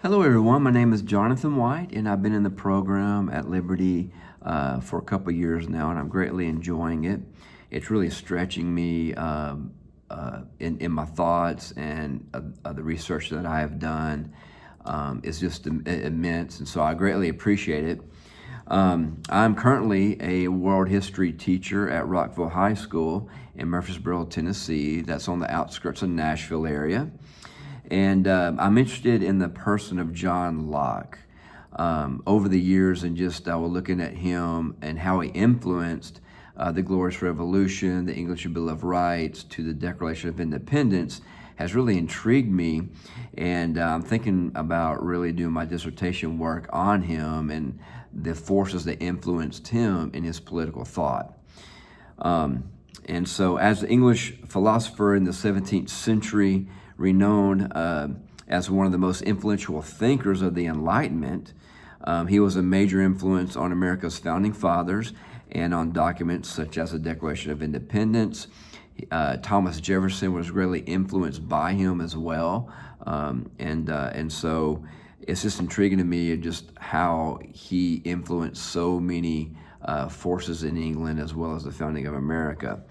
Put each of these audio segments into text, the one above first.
Hello, everyone. My name is Jonathan White, and I've been in the program at Liberty for a couple of years now, and I'm greatly enjoying it. It's really stretching me in my thoughts, and the research that I have done is just immense, and so I greatly appreciate it. I'm currently a world history teacher at Rockville High School in Murfreesboro, Tennessee. That's on the outskirts of Nashville area. And I'm interested in the person of John Locke. Over the years, and just I was looking at him and how he influenced the Glorious Revolution, the English Bill of Rights, to the Declaration of Independence, has really intrigued me. And I'm thinking about really doing my dissertation work on him and the forces that influenced him in his political thought. And so, as an English philosopher in the 17th century, renowned as one of the most influential thinkers of the Enlightenment, he was a major influence on America's founding fathers and on documents such as the Declaration of Independence. Thomas Jefferson was greatly influenced by him as well, and so it's just intriguing to me just how he influenced so many forces in England as well as the founding of America.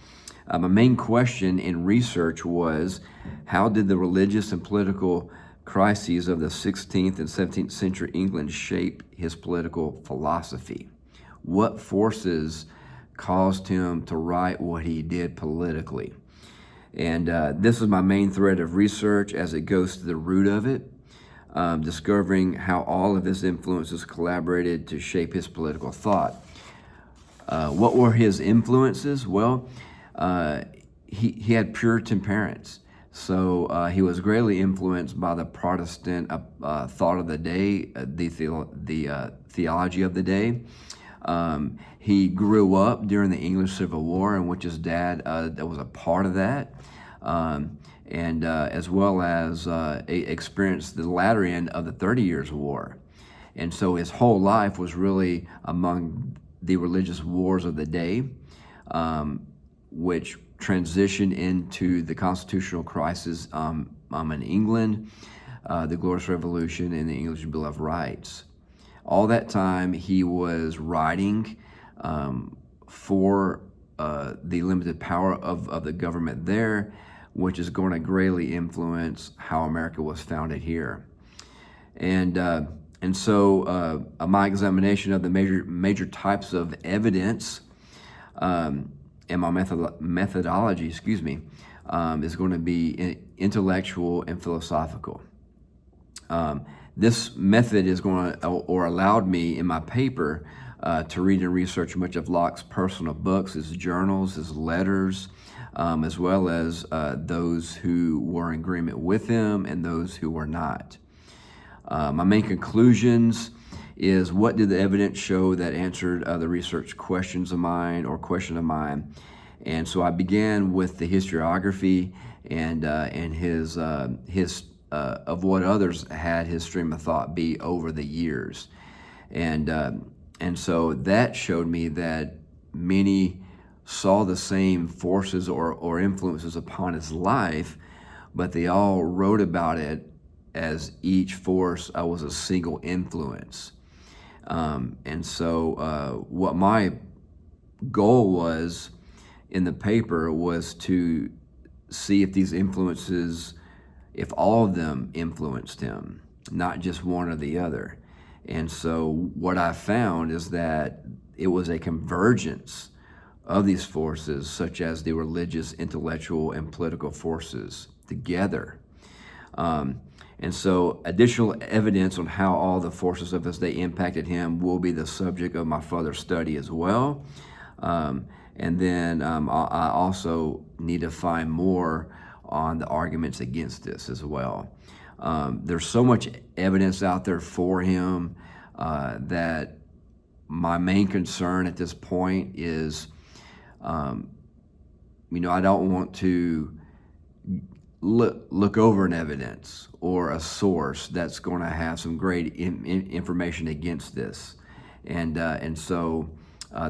My main question in research was, how did the religious and political crises of the 16th and 17th century England shape his political philosophy? What forces caused him to write what he did politically? And this is my main thread of research as it goes to the root of it, discovering how all of his influences collaborated to shape his political thought. What were his influences? Well, he had Puritan parents, so he was greatly influenced by the Protestant thought of the day, the theology of the day. He grew up during the English Civil War, in which his dad was a part of that, and as well as experienced the latter end of the 30 Years' War. And so his whole life was really among the religious wars of the day, which transitioned into the constitutional crisis in England, the Glorious Revolution, and the English Bill of Rights. All that time, he was writing for the limited power of the government there, which is going to greatly influence how America was founded here. And so my examination of the major types of evidence and my methodology, is going to be intellectual and philosophical. This method is going to, or allowed me in my paper, to read and research much of Locke's personal books, his journals, his letters, as well as those who were in agreement with him and those who were not. My main conclusions is, what did the evidence show that answered the research questions of mine or question of mine? And so I began with the historiography and his of what others had his stream of thought be over the years, and so that showed me that many saw the same forces or influences upon his life, but they all wrote about it as each force was a single influence. And so what my goal was in the paper was to see if these influences, if all of them influenced him, not just one or the other. And so what I found is that it was a convergence of these forces, such as the religious, intellectual, and political forces together. And so additional evidence on how all the forces of his day impacted him will be the subject of my further study as well. And then I also need to find more on the arguments against this as well. There's so much evidence out there for him that my main concern at this point is, I don't want to look over an evidence or a source that's going to have some great information against this, and so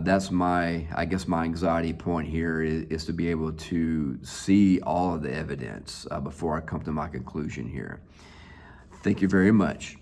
that's my anxiety point here is to be able to see all of the evidence before I come to my conclusion here. Thank you very much.